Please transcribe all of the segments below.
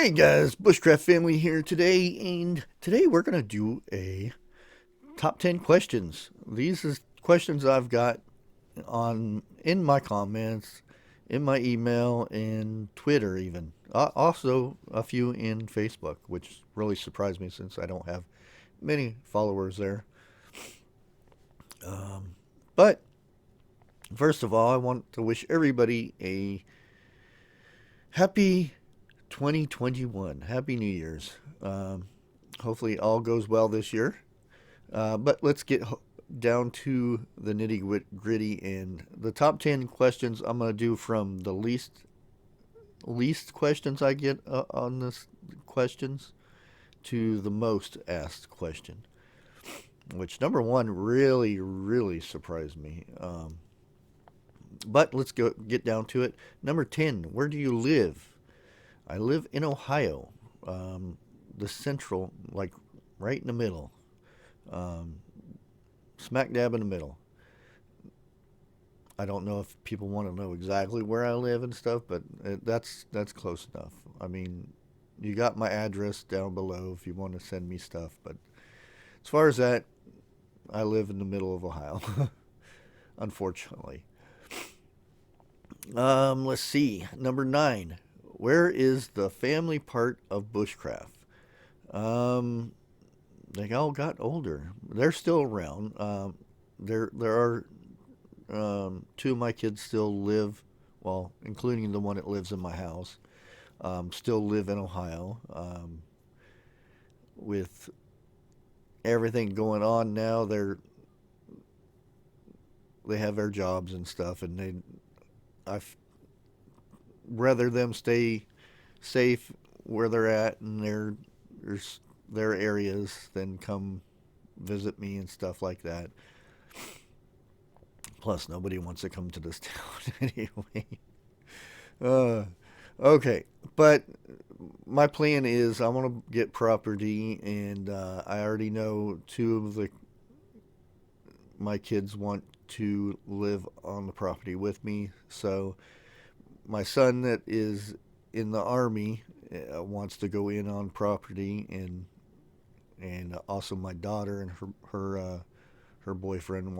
Hey guys, Bushcraft family here today, and today we're gonna do a top 10 questions. These are questions I've got on in my comments, in my email, and Twitter even. Also a few in Facebook, which really surprised me since I don't have many followers there. But first of all, I want to wish everybody a happy 2021. Happy New Year's. Hopefully all goes well this year. But let's get down to the nitty gritty and the top 10 questions I'm going to do from the least questions I get on this questions to the most asked question, which number one really surprised me. But let's get down to it. Number 10, where do you live? I live in Ohio, the central, like right in the middle, um, smack dab in the middle. I don't know if people want to know exactly where I live and stuff, but that's close enough. I mean, you got my address down below if you want to send me stuff. But as far as that, I live in the middle of Ohio, unfortunately. Let's see. Number 9. Where is the family part of Bushcraft? Um, they all got older. They're still around. There are two of my kids still live, well, including the one that lives in my house, still live in Ohio. With everything going on now, they have their jobs and stuff, and I've rather them stay safe where they're at in their their areas than come visit me and stuff like that. Plus, nobody wants to come to this town anyway. Uh, okay, but my plan is I want to get property, and I already know two of the my kids want to live on the property with me. So my son that is in the army wants to go in on property, and also my daughter and her boyfriend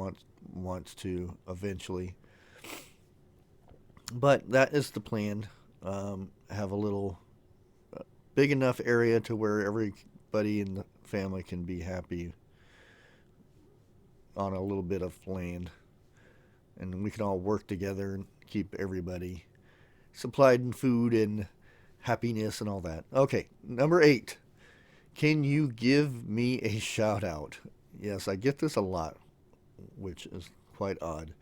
wants to eventually. But that is the plan. Have a little big enough area to where everybody in the family can be happy on a little bit of land, and we can all work together and keep everybody supplied in food and happiness and all that. Okay, number 8. Can you give me a shout out? Yes, I get this a lot, which is quite odd.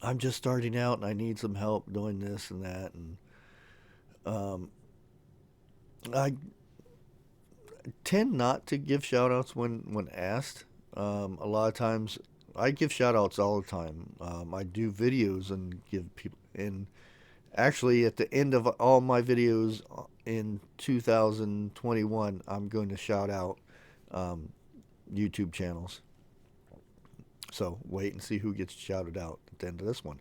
I'm just starting out and I need some help doing this and that, and um, I tend not to give shout outs when asked. A lot of times I give shout outs all the time. I do videos and give people, and actually at the end of all my videos in 2021, I'm going to shout out um, YouTube channels. So wait and see who gets shouted out at the end of this one.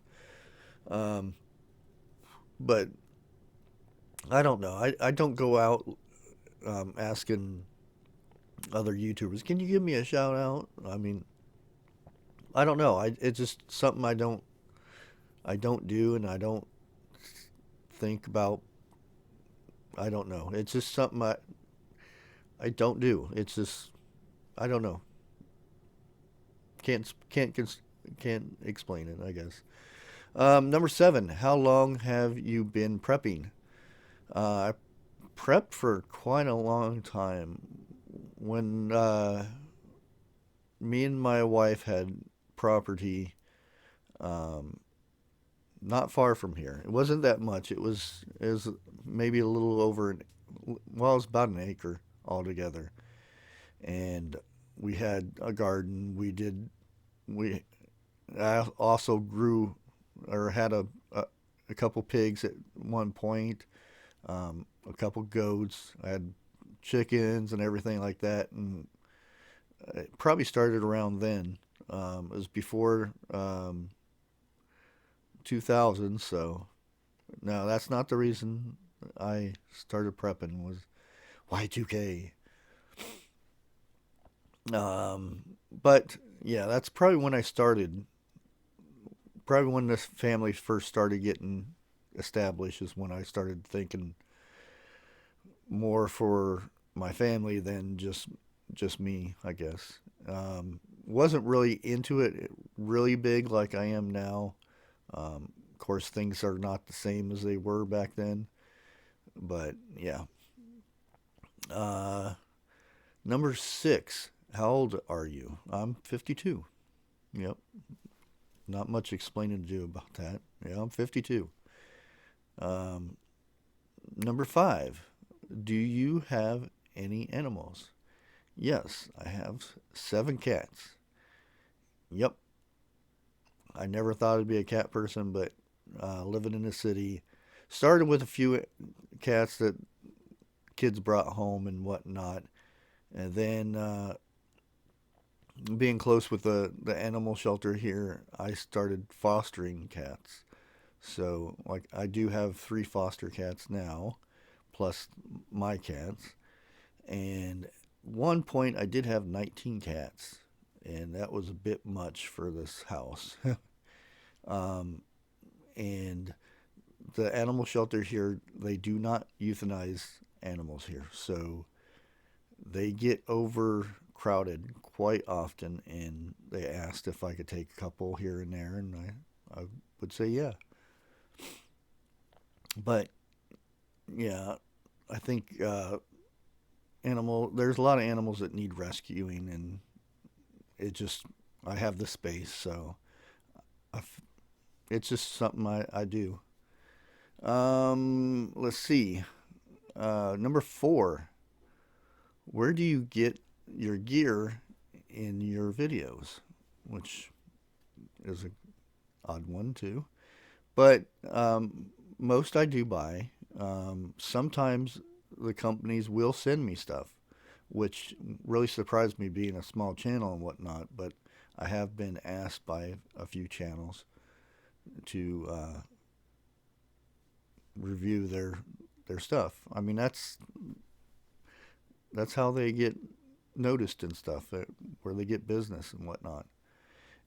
Um, but I don't know. I don't go out asking other YouTubers, can you give me a shout out? I mean, I don't know. It's just something I don't do, and I don't think about. I don't know. It's just something I don't do. It's just I don't know. Can't explain it, I guess. Number 7. How long have you been prepping? I prepped for quite a long time. When me and my wife had property, um, not far from here. It wasn't that much. It was maybe a little over well, it was about an acre altogether, and we had a garden. We I also grew or had a couple pigs at one point, a couple goats. I had chickens and everything like that, and it probably started around then. It was before 2000, so no, that's not the reason. I started prepping was Y2K. But yeah, that's probably when I started. Probably when this family first started getting established is when I started thinking more for my family than just me, I guess. Wasn't really into it really big like I am now. Of course, things are not the same as they were back then, but yeah. Uh, Number six. How old are you? I'm 52. Yep. Not much explaining to do about that. Yeah, I'm 52. Um, Number five. Do you have any animals? Yes, I have 7 cats. Yep. I never thought I'd be a cat person, but living in the city, started with a few cats that kids brought home and whatnot, and then being close with the animal shelter here, I started fostering cats. So like I do have 3 foster cats now, plus my cats. And one point I did have 19 cats, and that was a bit much for this house. um, and the animal shelter here, they do not euthanize animals here, so they get overcrowded quite often. And they asked if I could take a couple here and there, and I would say yeah. But yeah, I think there's a lot of animals that need rescuing, and it just I have the space, so I it's just something I do. Let's see. Number four. Where do you get your gear in your videos? Which is an odd one too. But most I do buy. Sometimes the companies will send me stuff, which really surprised me being a small channel and whatnot. But I have been asked by a few channels to review their stuff. I mean, that's how they get noticed and stuff, where they get business and whatnot.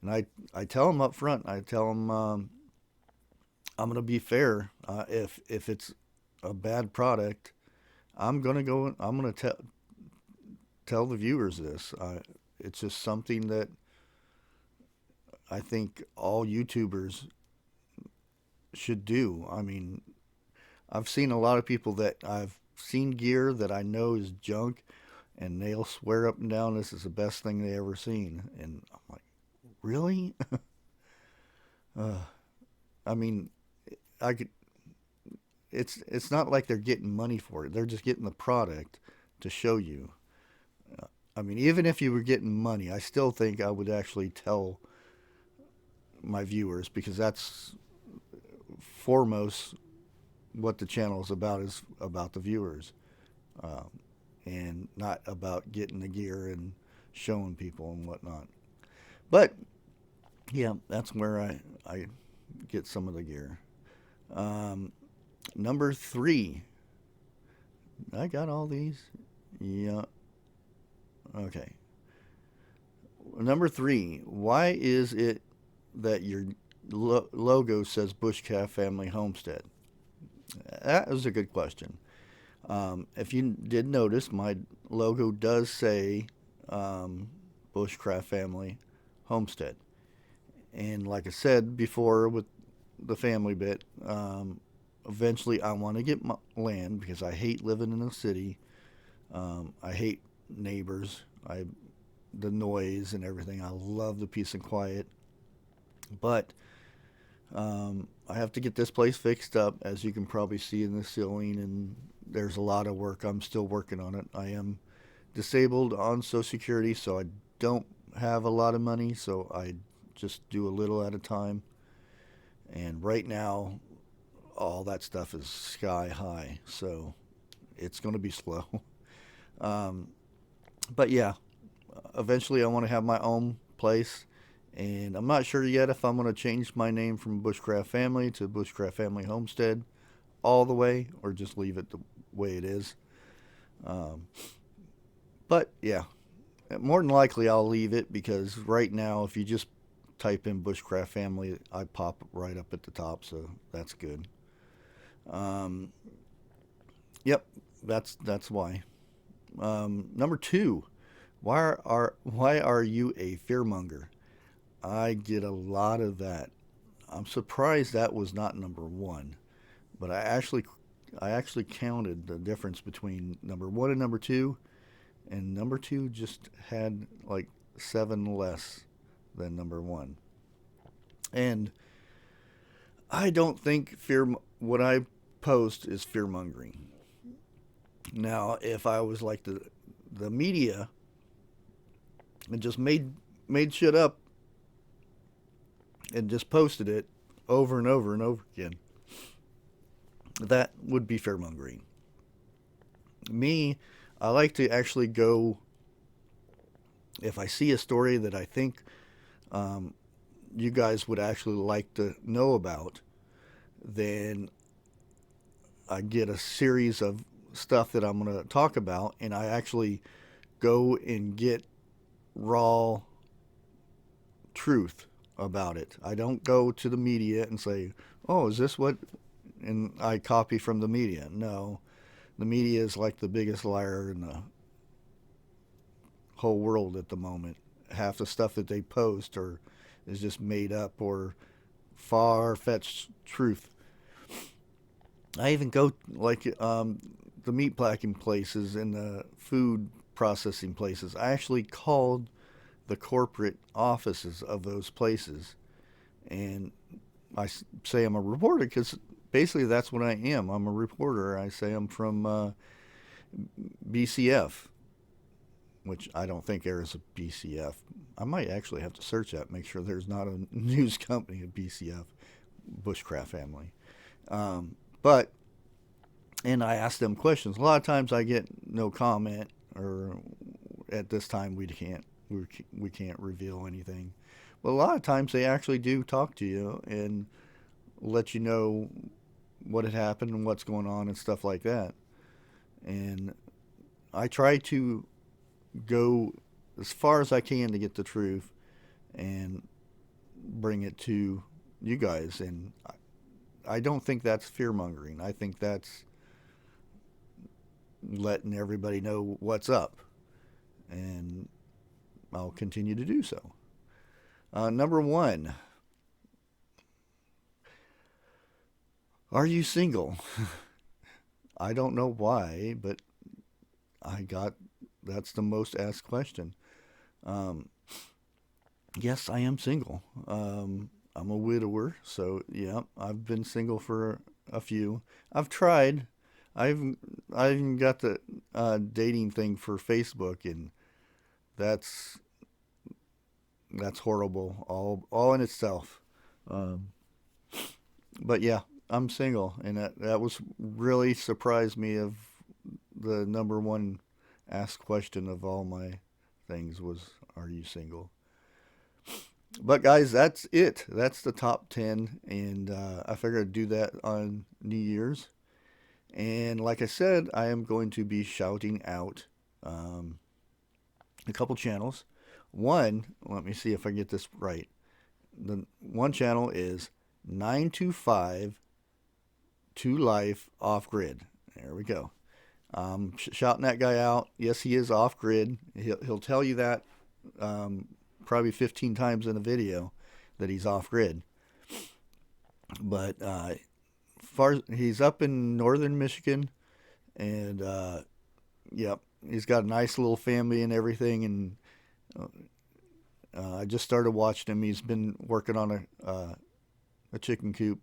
And I tell them up front. I tell them I'm gonna be fair. If it's a bad product, I'm gonna go. I'm gonna tell the viewers this. It's just something that I think all YouTubers should do. I mean, I've seen a lot of people that I've seen gear that I know is junk, and they'll swear up and down this is the best thing they ever seen. And I'm like, really? uh, I mean, I could. It's not like they're getting money for it. They're just getting the product to show you. I mean, even if you were getting money, I still think I would actually tell my viewers, because that's foremost what the channel is about the viewers, um, and not about getting the gear and showing people and whatnot. But yeah, that's where I get some of the gear. Um, Number three, I got all these. Yeah. Okay. Number three, why is it that your logo says Bushcraft Family Homestead? That is a good question. If you did notice, my logo does say Bushcraft Family Homestead. And like I said before with the family bit, eventually I want to get my land, because I hate living in a city. I hate neighbors. The noise and everything. I love the peace and quiet. But I have to get this place fixed up, as you can probably see in the ceiling, and there's a lot of work. I'm still working on it. I am disabled on Social Security, so I don't have a lot of money, so I just do a little at a time. And right now, all that stuff is sky high, so it's going to be slow. um, but yeah, eventually I want to have my own place, and I'm not sure yet if I'm going to change my name from Bushcraft Family to Bushcraft Family Homestead, all the way or just leave it the way it is. Um, but yeah, more than likely I'll leave it because right now, if you just type in Bushcraft family, I pop right up at the top, so that's good. Um, yep, that's why. Number two, why are you a fearmonger? I get a lot of that. I'm surprised that was not number one, but I actually counted the difference between number one and number two, and number two just had like seven less than number one. And I don't think what I post is fear mongering. Now, if I was like the media and just made shit up and just posted it over and over and over again, that would be fear mongering. Me, I like to actually go if I see a story that I think um, you guys would actually like to know about, then I get a series of stuff that I'm going to talk about, and I actually go and get raw truth about it. I don't go to the media and say, "Oh, is this what?" and I copy from the media. No, the media is like the biggest liar in the whole world at the moment. Half the stuff that they post or is just made up or far-fetched truth. I even go like the meat packing places and the food processing places. I actually called the corporate offices of those places, and I say I'm a reporter because basically that's what I am. I'm a reporter. I say I'm from BCF, which I don't think there is a BCF. I might actually have to search that, make sure there's not a news company at BCF, Bushcraft family. But and I ask them questions. A lot of times I get no comment, or at this time we can't reveal anything. But a lot of times they actually do talk to you and let you know what had happened and what's going on and stuff like that. And I try to go as far as I can to get the truth and bring it to you guys. And I don't think that's fear mongering. I think that's letting everybody know what's up. And I'll continue to do so. Number one, are you single? I don't know why, but I got that's the most asked question. Um, yes, I am single. I'm a widower, so yeah, I've been single for a few. I've tried. I've I even got the dating thing for Facebook, and that's that's horrible, all in itself. Um, but yeah, I'm single, and that was really surprised me. Of the number one asked question of all my things was, "Are you single?" But guys, that's it. That's the top 10, and I figured I'd do that on New Year's. And like I said, I am going to be shouting out um, a couple channels. One, let me see if I get this right. The one channel is 925 to life off grid. There we go. Shouting that guy out. Yes, he is off grid. He'll tell you that probably 15 times in a video that he's off grid. But he's up in northern Michigan, and yep, he's got a nice little family and everything. And I just started watching him. He's been working on a chicken coop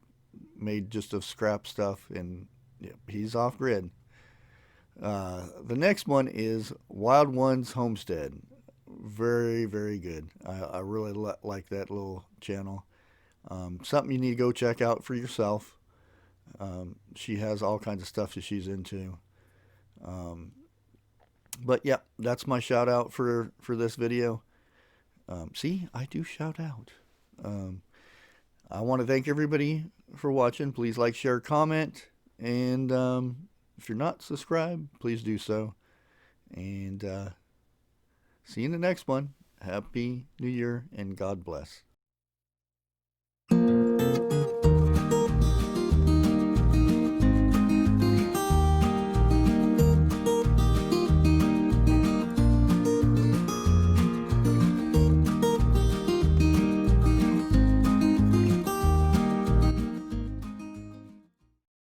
made just of scrap stuff, and yep, he's off grid. The next one is Wild Ones Homestead. Very, very good. I really like that little channel. Something you need to go check out for yourself. She has all kinds of stuff that she's into. Um, but yeah, that's my shout out for this video. See, I do shout out. Um, I want to thank everybody for watching. Please like, share, comment, And if you're not subscribed, please do so. And see you in the next one. Happy New Year and God bless.